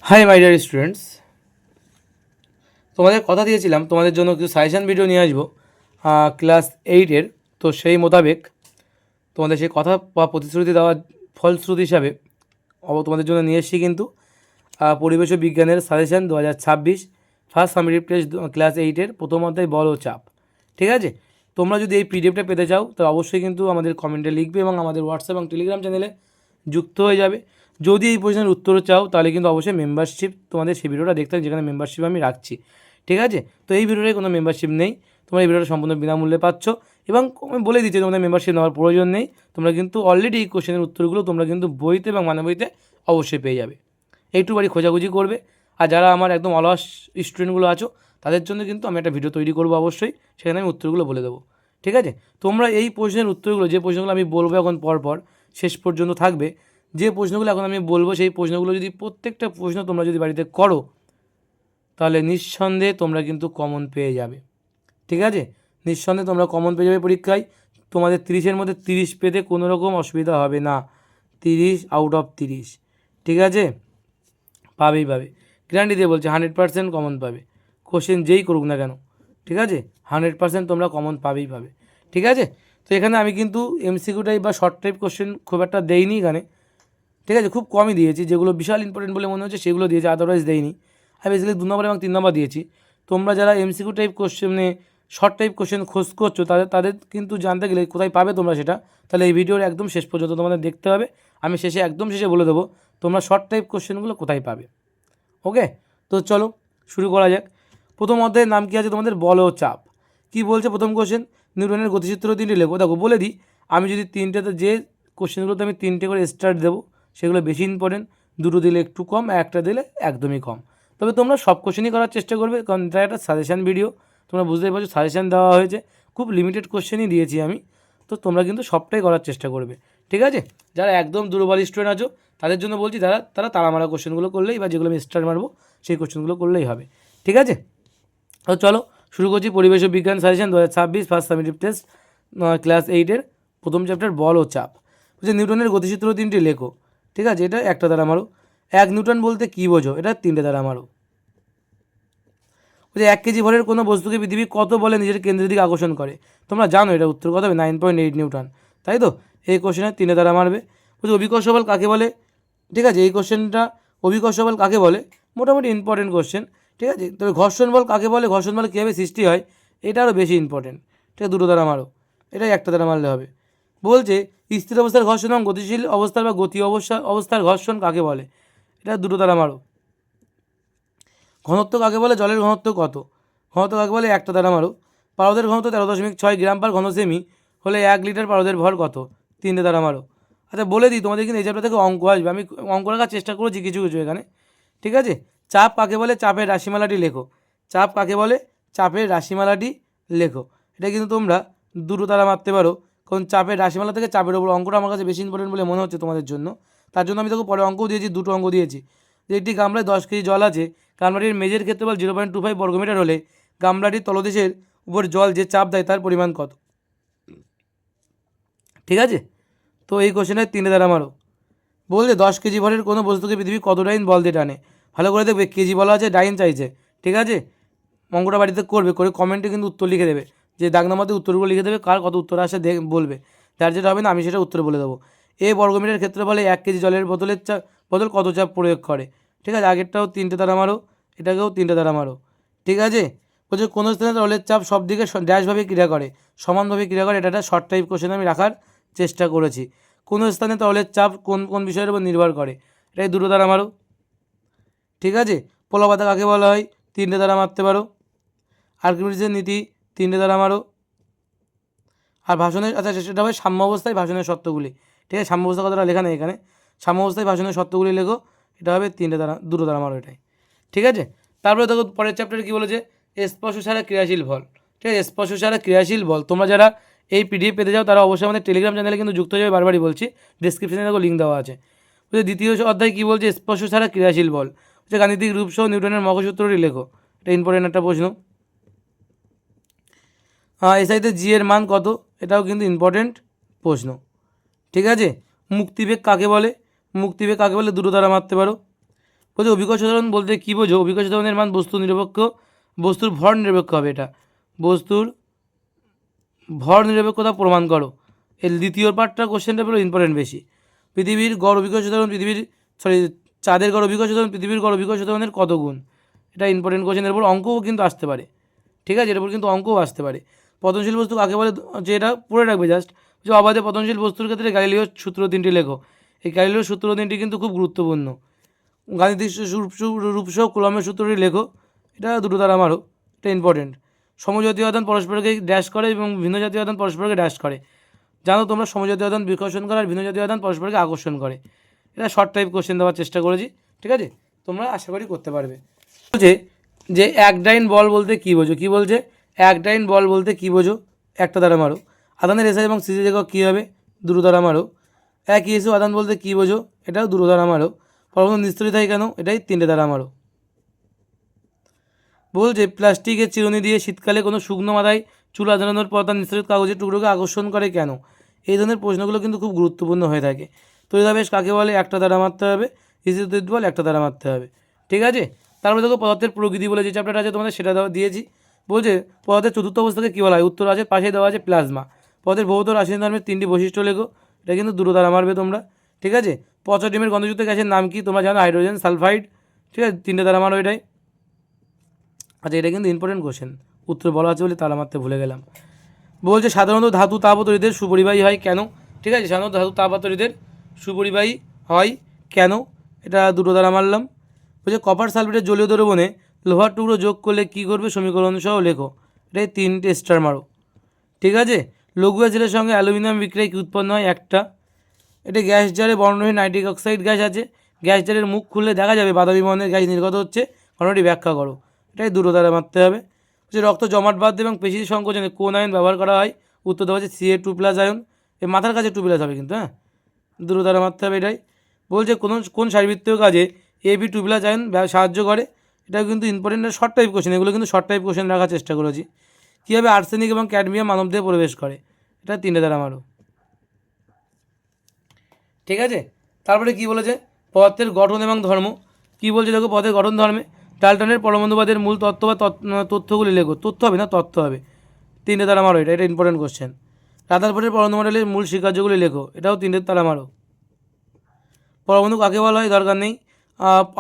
Hi my dear students, তোমাদের কথা দিয়েছিলাম তোমাদের জন্য কিছু সাজেশান ভিডিও নিয়ে আসবো ক্লাস 8-এর। তো সেই মোতাবেক তোমাদের সেই কথা বা প্রতিশ্রুতি দেওয়ার ফলশ্রুতি হিসাবে তোমাদের জন্য নিয়ে এসেছি কিন্তু পরিবেশ ও বিজ্ঞানের suggestion 2026 first summative test class 8-এর প্রথম অধ্যায় বল ও চাপ। ঠিক আছে, তোমরা যদি এই পিডিএফটা পেতে চাও তো অবশ্যই কিন্তু আমাদের কমেন্টে লিখবে এবং আমাদের হোয়াটসঅ্যাপ এবং টেলিগ্রাম চ্যানেলে যুক্ত হয়ে যাবে। যদি এই প্রশ্নের উত্তর চাও তাহলে কিন্তু অবশ্যই মেম্বারশিপ তোমাদের সেই ভিডিওটা দেখতে হবে, যেখানে মেম্বারশিপ আমি রাখছি। ঠিক আছে, তো এই ভিডিওটায় কোনো মেম্বারশিপ নেই, তোমরা এই ভিডিওটা সম্পূর্ণ বিনামূল্যে পাচ্ছ এবং আমি বলে দিচ্ছি তোমাদের মেম্বারশিপ নেওয়ার প্রয়োজন নেই। তোমরা কিন্তু অলরেডি এই কোশ্চেনের উত্তরগুলো তোমরা কিন্তু বইতে এবং মানে বইতে অবশ্যই পেয়ে যাবে। একটু বাড়ি খোঁজাখুঁজি করবে। আর যারা আমার একদম অলস স্টুডেন্টগুলো আছো তাদের জন্য কিন্তু আমি একটা ভিডিও তৈরি করবো অবশ্যই, সেখানে আমি উত্তরগুলো বলে দেবো। ঠিক আছে, তোমরা এই প্রশ্নের উত্তরগুলো, যে প্রশ্নগুলো আমি বলবো এখন পরপর শেষ পর্যন্ত থাকবে, যে প্রশ্নগুলো এখন আমি বলবো সেই প্রশ্নগুলো যদি প্রত্যেকটা প্রশ্ন তোমরা যদি বাড়িতে করো তাহলে নিঃসন্দেহে তোমরা কিন্তু কমন পেয়ে যাবে। ঠিক আছে, নিঃসন্দেহে তোমরা কমন পেয়ে যাবে পরীক্ষায়। তোমাদের 30-এর মধ্যে 30 পেতে কোনো রকম অসুবিধা হবে না। 30 আউট অফ 30, ঠিক আছে, পাবেই পাবে, গ্যারান্টি দিয়ে বলছে 100% কমন পাবে। কোশ্চেন যেই করুক না কেন, ঠিক আছে, 100% তোমরা কমন পাবেই পাবে। ঠিক আছে, তো এখানে আমি কিন্তু এমসিকিউ টাইপ বা শর্ট টাইপ কোশ্চেন খুব একটা দেইনি এখানে। ঠিক আছে, খুব কমই দিয়েছি, যেগুলো বিশাল ইম্পর্টেন্ট বলে মনে হচ্ছে সেগুলো দিয়েছি, আদারওয়াইজ দেইনি। আমি বেসিক্যালি 2 নম্বর এবং 3 নম্বর দিয়েছি। তোমরা যারা এমসিকিউ টাইপ কোশ্চেনে শর্ট টাইপ কোশ্চেন খোঁজ করছো তাদের কিন্তু জানতে গেলে কোথায় পাবে তোমরা সেটা, তাহলে এই ভিডিওর একদম শেষ পর্যন্ত তোমাদের দেখতে হবে। আমি শেষে একদম শেষে বলে দেবো তোমরা শর্ট টাইপ কোশ্চেনগুলো কোথায় পাবে। ওকে, তো চলো শুরু করা যাক। প্রথম অধ্যায়ের নাম কী আছে তোমাদের? বল ও চাপ। কী বলছে প্রথম কোশ্চেন? নিউটনের গতিসূত্র 3টি লেখো। দেখো বলে দিই, আমি যদি তিনটেতে যে কোশ্চেনগুলোতে আমি 3টে করে স্টার দেবো সেগুলো বেশি ইম্পর্টেন্ট, 2টো দিলে একটু কম, একটা দিলে একদমই কম। তবে তোমরা সব কোশ্চেনই করার চেষ্টা করবে, কারণ এটা একটা সাজেশান ভিডিও, তোমরা বুঝতেই পারছো সাজেশান দেওয়া হয়েছে, খুব লিমিটেড কোশ্চেনই দিয়েছি আমি। তো তোমরা কিন্তু সবটাই করার চেষ্টা করবে। ঠিক আছে, যারা একদম দুর্বল স্টুডেন্ট আছো তাদের জন্য বলছি, তারা তাড়ামারা কোশ্চেনগুলো করলেই বা যেগুলো আমি স্টার মারবো সেই কোশ্চেনগুলো করলেই হবে। ঠিক আছে, তো চলো শুরু করছি। পরিবেশ ও বিজ্ঞান suggestion 2026 first summative test class 8-এর প্রথম চ্যাপ্টার বল ও চাপ। বলছে নিউটনের গতিসূত্র 3টি লেখো। ঠিক আছে, এটা একটা দ্বারা মারো। 1 নিউটন বলতে কী বোঝো? এটা 3টে দ্বারা মারো। বলছে 1 কেজি ভরের কোনো বস্তুকে পৃথিবী কত বলে নিজের কেন্দ্রের দিকে আকর্ষণ করে? তোমরা জানো এটা উত্তর কত হবে? 9.8 নিউটন, তাই তো? এই কোশ্চেনে 3টে দ্বারা মারবে। বলছে অভিকর্ষ বল কাকে বলে? ঠিক আছে, এই কোশ্চেনটা অভিকর্ষ বল কাকে বলে মোটামুটি ইম্পর্টেন্ট কোশ্চেন। ঠিক আছে, তবে ঘর্ষণ বল কাকে বলে, ঘর্ষণ বল কীভাবে সৃষ্টি হয়, এটা আরও বেশি ইম্পর্টেন্ট। ঠিক আছে, 2টো দ্বারা মারো, এটাই একটা দ্বারা মারলে হবে। বলছে স্থির অবস্থার ঘর্ষণ এবং গতিশীল অবস্থার বা গতি অবস্থার ঘর্ষণ কাকে বলে? এটা 2টো দ্বারা মারো। ঘনত্ব কাকে বলে, জলের ঘনত্ব কত? ঘনত্ব কাকে বলে, একটা দ্বারা মারো। পারদের ঘনত্ব 13.6 গ্রাম পার ঘন সেমি হলে 1 লিটার পারদের ভর কত? 3টে দ্বারা মারো। আচ্ছা বলে দিই, তোমাদের কিন্তু এই চ্যাপ্টার থেকে অঙ্ক আসবে, আমি অঙ্ক রাখার চেষ্টা করেছি কিছু কিছু এখানে। ঠিক আছে, চাপ কাকে বলে, চাপের রাশিমালাটি লেখো। চাপ কাকে বলে, চাপের রাশিমালাটি লেখো। এটা কিন্তু তোমরা 2টো দ্বারা মারতে পারো, কারণ চাপের রাশিমালা থেকে চাপের ওপর অঙ্কটা আমার কাছে বেশি ইম্পর্টেন্ট বলে মনে হচ্ছে তোমাদের জন্য। তার জন্য আমি তোকে পরে অঙ্কও দিয়েছি, 2টো অঙ্ক দিয়েছি। যে একটি গামলায় 10 কেজি জল আছে, গামলাটির মেঝের ক্ষেত্রফল 0.25 বর্গমিটার হলে গামলাটির তলদেশের উপর জল যে চাপ দেয় তার পরিমাণ কত? ঠিক আছে, তো এই কোশ্চেনে 3টে দ্বারা মারো। বলছে 10 কেজি ভরের কোনো বস্তুকে পৃথিবী কত ডাইন বল দিয়ে টানে? ভালো করে দেখবে, কেজি বলা আছে, ডাইন চাইছে। ঠিক আছে, অঙ্কটা বাড়িতে করবে, করে কমেন্টে কিন্তু উত্তর লিখে দেবে, যে দাগ নাম্বারতে উত্তরগুলো লিখে দেবে, কার কত উত্তর আসে বলবে। যার যেটা হবে না আমি সেটা উত্তর বলে দেবো। এ বর্গমিটার ক্ষেত্রফলে 1 কেজি জলের বদল কত চাপ প্রয়োগ করে? ঠিক আছে, আগেরটাও 3টে দ্বারা মারো, এটাকেও 3টে দ্বারা মারো। ঠিক আছে, বলছে কোনো স্থানে তরলের চাপ সব দিকে ড্যাশভাবে ক্রিয়া করে, সমানভাবে ক্রিয়া করে। এটা একটা শর্ট টাইপ কোশ্চেন আমি রাখার চেষ্টা করেছি। কোনো স্থানে তরলের চাপ কোন কোন বিষয়ের উপর নির্ভর করে? এটাই 2টো দ্বারা মারো। ঠিক আছে, পোলাপাতা কাকে বলা হয়? 3টে দ্বারা মারতে পারো। আর্কিমিডিসের নীতি 3টে দ্বারা মারো। আর ভাষণের, আচ্ছা সেটা হবে সাম্য অবস্থায় ভাষণের শর্তগুলি। ঠিক আছে, সাম্য অবস্থা কথাটা লেখা নেই এখানে, সাম্য অবস্থায় ভাষণের শর্তগুলি লেখো। এটা হবে 3টে দ্বারা, 2টো দ্বারা মারো এটাই। ঠিক আছে, তারপরে দেখো পরের চ্যাপ্টারে কী বলেছে? স্পর্শ ছাড়া ক্রিয়াশীল বল। ঠিক আছে, স্পর্শ ছাড়া ক্রিয়াশীল বল। তোমরা যারা এই পিডিএফ পেতে যাও তারা অবশ্যই আমাদের টেলিগ্রাম চ্যানেলে কিন্তু যুক্ত হয়ে যাবে, বারবারই বলছি, ডিসক্রিপশনে দেখো লিঙ্ক দেওয়া আছে। বলছে দ্বিতীয় অধ্যায় কী বলছে? স্পর্শ ছাড়া ক্রিয়াশীল বল। বলছে গাণিতিক রূপসহ নিউটনের মহাসূত্রটি লেখো। এটা ইম্পর্টেন্ট একটা প্রশ্ন। এসআইতে জি এর মান কত? এটাও কিন্তু ইম্পর্টেন্ট প্রশ্ন। ঠিক আছে, মুক্তিবেগ কাকে বলে? মুক্তিবেগ কাকে বলে? 2টো দ্বারা মারতে পারো। বলছে অভিকর্ষ ত্বরণ বলতে কী বোঝো? অভিকর্ষ ত্বরণের মান বস্তুর ভর নিরপেক্ষ হবে। এটা বস্তুর ভর নিরপেক্ষতা প্রমাণ করো। এর দ্বিতীয় পার্টটা কোশ্চেনটা পুরো ইম্পর্টেন্ট বেশি। পৃথিবীর গড় অভিকর্ষ ত্বরণ চাঁদের গড় অভিকর্ষ ত্বরণ পৃথিবীর গড় অভিকর্ষ ত্বরণের কত গুণ? এটা ইম্পর্টেন্ট কোশ্চেন। এর উপর অঙ্কও কিন্তু আসতে পারে, ঠিক আছে? এর উপর কিন্তু অঙ্কও আসতে পারে। পতনশীল বস্তু কাকে বলে, যে এটা পড়ে রাখবে জাস্ট, যে অবাধে পতনশীল বস্তুর ক্ষেত্রে গ্যালিলিও সূত্র 3টি লেখো। এই গ্যালিলিও সূত্র 3টি কিন্তু খুব গুরুত্বপূর্ণ। গাণিতিক রূপসহ কুলম্বের সূত্রটি লেখো, এটা দুটো দ্বারা আমারও, এটা ইম্পর্টেন্ট। সমজাতীয় আদান পরস্পরকে ড্যাশ করে এবং ভিন্ন জাতীয় আদান পরস্পরকে ড্যাশ করে। জানো তোমরা সমজাতীয় আদান বিকর্ষণ করে আর ভিন্ন জাতীয় আদান পরস্পরকে আকর্ষণ করে। এটা শর্ট টাইপ কোশ্চেন দেওয়ার চেষ্টা করেছি, ঠিক আছে? তোমরা আশা করি করতে পারবে। বলছে যে একডাইন বল বলতে কী বোঝো? কী বলছে? একডাইন বল বলতে কী বোঝো? একটা দ্বারা মারো। আদানের এসআই এবং সিজি একক কী হবে? দুটো দ্বারা মারো। এক ইস্যু আদান বলতে কী বোঝো? এটাও দুটো দ্বারা মারো। পরমাণু নিস্তরিত হয় কেন? এটাই 3টে দ্বারা মারো। বলছে প্লাস্টিকের চিরুনি দিয়ে শীতকালে কোনো শুকনো মাথায় চুল আঁচড়ানোর পর তার নিস্তরিত কাগজের টুকরোকে আকর্ষণ করে কেন? এই ধরনের প্রশ্নগুলো কিন্তু খুব গুরুত্বপূর্ণ হয়ে থাকে। তড়িতাবেশ কাকে বলে? একটা দ্বারা মারতে হবে। স্থিতিতড়িৎ বল একটা দ্বারা মারতে হবে, ঠিক আছে? তারপরে দেখো পদার্থের প্রকৃতি বলে যে চ্যাপ্টারটা আছে তোমাদের সেটা দিয়েছি। বলছে পদার্থের চতুর্থ অবস্থাকে কী বলা হয়? উত্তর আছে, পাশে দেওয়া আছে প্লাজমা। পদার্থের ভৌত রাসায়নিক ধর্মের 3টি বৈশিষ্ট্য লেখো, এটা কিন্তু দুটো দ্বারা মারবে তোমরা, ঠিক আছে? পচা ডিমের গন্ধযুক্ত গ্যাসের নাম কি? তোমরা জানো হাইড্রোজেন সালফাইড, ঠিক আছে? 3টে দ্বারা মারো এটাই। আচ্ছা, এটা কিন্তু ইম্পর্টেন্ট কোশ্চেন, উত্তর বলা আছে বলে তালা মারতে ভুলে গেলাম। বলছে সাধারণত ধাতু তাপ ও তড়িতের সুপরিবাহী হয় কেন? ঠিক আছে, সাধারণত ধাতু তাপ ও তড়িতের সুপরিবাহী হয় কেন? এটা দুটো দ্বারা মারলাম। বলছে কপার সালফেটের জলীয় দ্রবণে লোহার টুকরো যোগ করলে কী করবে? সমীকরণ সহ লেখো, এটাই 3টে স্টার মারো, ঠিক আছে? লঘু অ্যাসিডের সঙ্গে অ্যালুমিনিয়াম বিক্রিয়ায় কী উৎপন্ন হয়? একটা। এটা গ্যাস জারে বর্ণহীন নাইট্রিক অক্সাইড গ্যাস আছে, গ্যাস জারের মুখ খুললে দেখা যাবে বাদামি বর্ণের গ্যাস নির্গত হচ্ছে, ঘটনাটি ব্যাখ্যা করো। এটাই দুটো দ্বারা মারতে হবে। যে রক্ত জমাট বাঁধতে এবং পেশি সংকোচনে কোন আয়ন ব্যবহার করা হয়? উত্তর দেওয়া হচ্ছে Ca2+ আয়ন। এই মাথার কাছে 2+ হবে কিন্তু, হ্যাঁ, দুটো দ্বারা মারতে হবে এটাই। বলছে কোন শারীরবৃত্তীয় কাজে Ab2+ আয়ন সাহায্য করে? এটাও কিন্তু ইম্পর্টেন্ট, শর্ট টাইপ কোশ্চেন, এগুলো কিন্তু শর্ট টাইপ কোশ্চেন রাখার চেষ্টা করেছি। কীভাবে আর্সেনিক এবং ক্যাডমিয়াম মানবদেহে প্রবেশ করে? এটা 3টে দ্বারা মারো, ঠিক আছে? তারপরে কি বলেছে? পদার্থের গঠন এবং ধর্ম। কি বলছে দেখো, পদার্থের গঠন ধর্মে ডাল্টনের পরমাণুবাদের মূল তত্ত্ব বা তথ্যগুলি লেখো। তথ্য হবে না, তত্ত্ব হবে। 3টে দ্বারা মারো, এটা ইম্পর্টেন্ট কোশ্চেন। রাদারফোর্ডের পরমাণু মডেলের মূল স্বীকার্যগুলি লেখো, এটাও 3টে দ্বারা মারো। পরমাণু কাকে বলা হয়? দরকার নেই।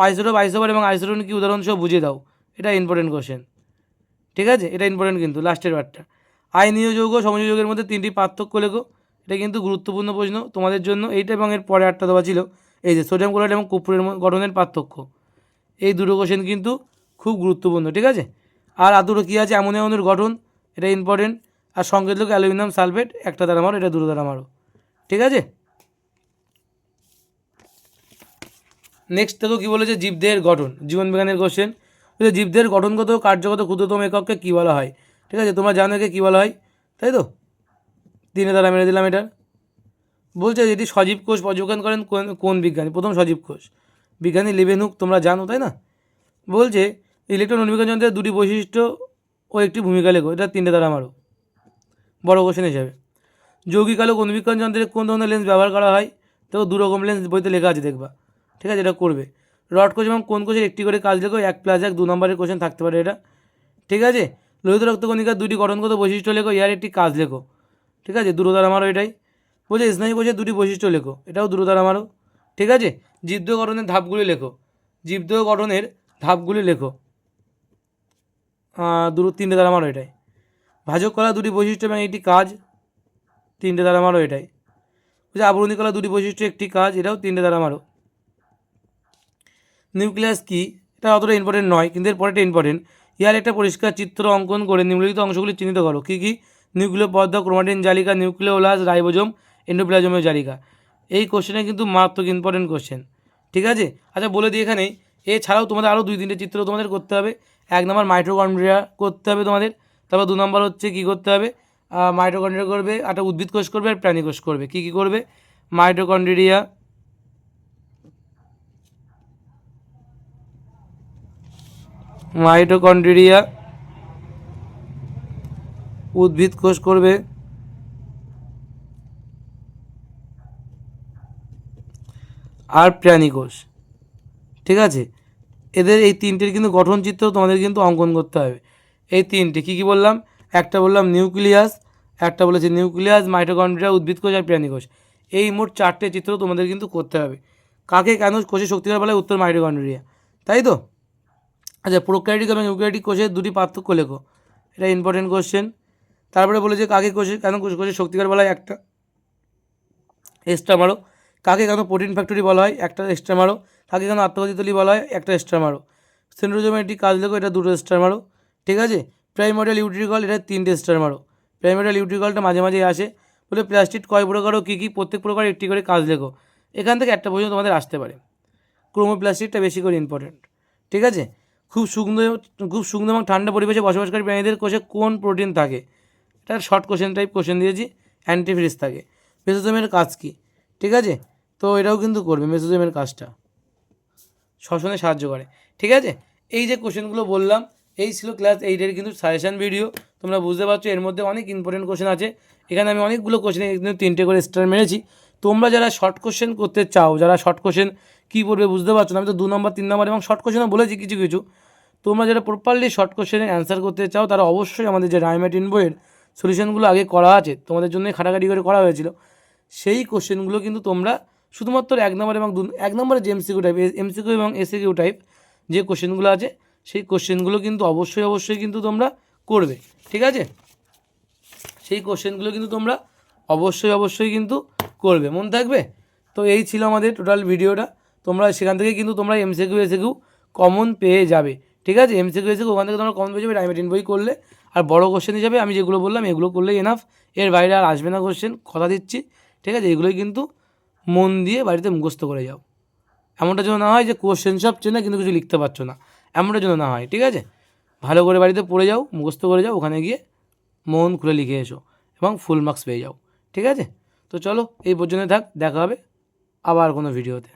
আইসোটোপ, আইসোবার এবং আইসোটোন কি উদাহরণসহ বুঝিয়ে দাও, এটা ইম্পর্টেন্ট কোশ্চেন, ঠিক আছে? এটা ইম্পর্টেন্ট কিন্তু লাস্টের পার্টটা। আয়নীয় যৌগ সমযোজী যৌগের মধ্যে 3টি পার্থক্য লেখো, এটা কিন্তু গুরুত্বপূর্ণ প্রশ্ন তোমাদের জন্য। এইটা এবং এর পরে 8টা দেওয়া ছিল, এই যে সোডিয়াম ক্লোরাইড এবং কর্পূরের গঠনের পার্থক্য। এই দুটো কোশ্চেন কিন্তু খুব গুরুত্বপূর্ণ, ঠিক আছে? আর দুটো কী আছে? অ্যামোনিয়া অণুর গঠন, এটা ইম্পর্টেন্ট। আর সংকেত লেখো অ্যালুমিনিয়াম সালফেট, একটা দ্বারা মারো, এটা দুটো দ্বারা মারো, ঠিক আছে? নেক্সট দেখো কী বলেছে? জীবদেহের গঠন, জীবনবিজ্ঞানের কোশ্চেন। জীবদেহের গঠনগত কার্যগত ক্ষুদ্রতম এককে কী বলা হয়? ঠিক আছে, তোমরা জানো একে কী বলা হয়, তাই তো? 3টে দ্বারা মেরে দিলাম এটা। বলছে এটি সজীব কোষ পর্যবেক্ষণ করেন কোন বিজ্ঞানী? প্রথম সজীব কোষ বিজ্ঞানী লেবেনহুক, তোমরা জানো তাই না? বলছে ইলেকট্রন অনুবীক্ষণ যন্ত্রের 2টি বৈশিষ্ট্য ও একটি ভূমিকা লেখো, এটা 3টে দ্বারা মারো, বড় কোশ্চেন হিসাবে। যৌগিক আলোক অনুবীক্ষণ যন্ত্রে কোন ধরনের লেন্স ব্যবহার করা হয়? তো 2 রকম লেন্স বইতে লেখা আছে, দেখবা, ঠিক আছে? এটা করবে। রড কোষ এবং কোন কোষের একটি করে কাজ লেখো, 1+1 2 নম্বরের কোশ্চেন থাকতে পারে এটা, ঠিক আছে? লোহিত রক্তকণিকার 2টি গঠনগত বৈশিষ্ট্য লেখো, ইয়ার একটি কাজ লেখো, ঠিক আছে? দুটো দ্বারা মারো এটাই। বলছে স্নায়ু কোষের 2টি বৈশিষ্ট্য লেখো, এটাও দুটো দ্বারা মারো, ঠিক আছে? জীবদেহ গঠনের ধাপগুলি লেখো, জীবদেহ গঠনের ধাপগুলি লেখো, 3টে দ্বারা মারো এটাই। ভাজক কলা 2টি বৈশিষ্ট্য এবং একটি কাজ, 3টে দ্বারা মারো এটাই। বলছে আবরণী কলা 2টি বৈশিষ্ট্য একটি কাজ, এটাও 3টে দ্বারা মারো। নিউক্লিয়াস কি? এটা অতটা ইম্পর্টেন্ট নয়, কিন্তু এর পরেটা ইম্পর্টেন্ট। ইয়ার একটা পরিষ্কার চিত্র অঙ্কন করে নিম্নলিখিত অংশগুলি চিহ্নিত করো। কী কী? নিউক্লিয় পর্দা, ক্রোমাটিন জালিকা, নিউক্লিওলাস, রাইবোজোম, এন্ডোপ্লাজমীয় জালিকা। এই কোশ্চেনে কিন্তু মারাত্মক ইম্পর্টেন্ট কোশ্চেন, ঠিক আছে? আচ্ছা বলে দিই এখানেই, এছাড়াও তোমাদের আরও 2-3টে চিত্র তোমাদের করতে হবে। 1 নম্বর মাইটোকন্ড্রিয়া করতে হবে তোমাদের, তারপর 2 নম্বর হচ্ছে কী করতে হবে? মাইটোকন্ড্রিয়া করবে, একটা উদ্ভিদ কোষ করবে আর প্রাণী কোষ করবে। কী কী করবে? মাইটোকন্ড্রিয়া, মাইটোকন্ড্রিয়া, উদ্ভিদ কোষ করবে, আর প্রাণী কোষ, ঠিক আছে? এদের এই তিনটের কিন্তু গঠন চিত্র তোমাদের কিন্তু অঙ্কন করতে হবে। এই তিনটে কী কী বললাম, একটা বললাম নিউক্লিয়াস, একটা বলেছি নিউক্লিয়াস, মাইটোকন্ড্রিয়া, উদ্ভিদ কোষ আর প্রাণী কোষ। এই মোট 4টে চিত্র তোমাদের কিন্তু করতে হবে। কাকে কেন কোষে শক্তিকর বলা হয়? উত্তর মাইটোকন্ড্রিয়া, তাই তো? আচ্ছা, প্রোক্যারিওটিক এবং ইউক্যারিওটিক কোষের দুটি পার্থক্য লেখো, এটা ইম্পর্টেন্ট কোশ্চেন। তারপরে বলেছে কাকে কোষে কেন কোষে শক্তিকর বলা হয়? একটা এক্সট্রা মারো। কাকে কেন প্রোটিন ফ্যাক্টরি বলা হয়? একটা এক্সট্রা মারো। কাকে কেন আত্মঘাতী তলি বলা হয়? একটা এক্সট্রা মারো। সেন্ট্রোজোমের একটি কাজ লেখো, এটা 2টো স্টার মারো, ঠিক আছে? প্রাইমোরিয়াল ইউট্রিকল, এটা 3টে স্টার মারো। প্রাইমোরিয়াল ইউট্রিকলটা মাঝে মাঝে আসে। বলে প্লাস্টিড কয় প্রকার ও কী কী, প্রত্যেক প্রকার একটি করে কাজ লেখো। এখান থেকে একটা প্রশ্ন তোমাদের আসতে পারে। ক্রোমোপ্লাস্টিডটা বেশি করে ইম্পর্টেন্ট, ঠিক আছে? খুব শুকনো এবং ঠান্ডা পরিবেশে বসবাসকারী প্রাণীদের কোষে কোন প্রোটিন থাকে? এটা শর্ট কোশ্চেন টাইপ কোশ্চেন দিয়েছি। অ্যান্টিফ্রিজ থাকে। মেসোজোমের কাজ কী, ঠিক আছে? তো এটাও কিন্তু করবে, মেসোজোমের কাজটা শ্বসনে সাহায্য করে, ঠিক আছে? এই যে কোশ্চেনগুলো বললাম, এই ছিল ক্লাস 8-এর কিন্তু সাজেশান ভিডিও। তোমরা বুঝতে পারছো এর মধ্যে অনেক ইম্পর্টেন্ট কোশ্চেন আছে। এখানে আমি অনেকগুলো কোশ্চেন কিন্তু 3টে করে স্টার মেরেছি। তোমরা যারা শর্ট কোশ্চেন করতে চাও, যারা শর্ট কোশ্চেন কী পড়বে বুঝতে পারছো না, আমি তো 2 নম্বর 3 নম্বর এবং শর্ট কোশ্চেনও বলেছি কিছু কিছু। তোমরা যারা প্রপারলি শর্ট কোশ্চেনের অ্যান্সার করতে চাও, তারা অবশ্যই আমাদের যে রায়মার্টিন বইয়ের সলিউশনগুলো আগে করা আছে, তোমাদের জন্যই খাটাখাটি করে করা হয়েছিল, সেই কোশ্চেনগুলো কিন্তু তোমরা শুধুমাত্র 1 নম্বর এবং 1 নম্বরের যে এমসিকিউ এবং এসিকিউ টাইপ যে কোশ্চেনগুলো আছে, সেই কোশ্চেনগুলো কিন্তু অবশ্যই কিন্তু তোমরা করবে, ঠিক আছে? সেই কোশ্চেনগুলো কিন্তু তোমরা অবশ্যই কিন্তু করবে, মন থাকবে। তো এই ছিল আমাদের টোটাল ভিডিওটা। তোমরা সেখান থেকে কিন্তু তোমরা এমসিকিউ কমন পেয়ে যাবে, ঠিক আছে? এমসিকিউ ওখান থেকে তোমরা কমন পেয়ে যাবে রাইমেটিন বই করলে। আর বড় কোশ্চেন হিসাবে আমি যেগুলো বললাম এগুলো করলেই এনাফ, এর বাইরে আর আসবে না কোশ্চেন, কথা দিচ্ছি, ঠিক আছে? এগুলোই কিন্তু মন দিয়ে বাড়িতে মুখস্থ করে যাও। এমনটা যেন না হয় যে কোশ্চেন সব চেনে কিন্তু কিছু লিখতে পারছো না, এমনটা যেন না হয়, ঠিক আছে? ভালো করে বাড়িতে পড়ে যাও, মুখস্থ করে যাও, ওখানে গিয়ে মন খুলে লিখে এসো এবং ফুল মার্কস পেয়ে যাও, ঠিক আছে? তো চলো এই পর্যন্ত থাক, দেখা হবে আবার কোনো ভিডিওতে।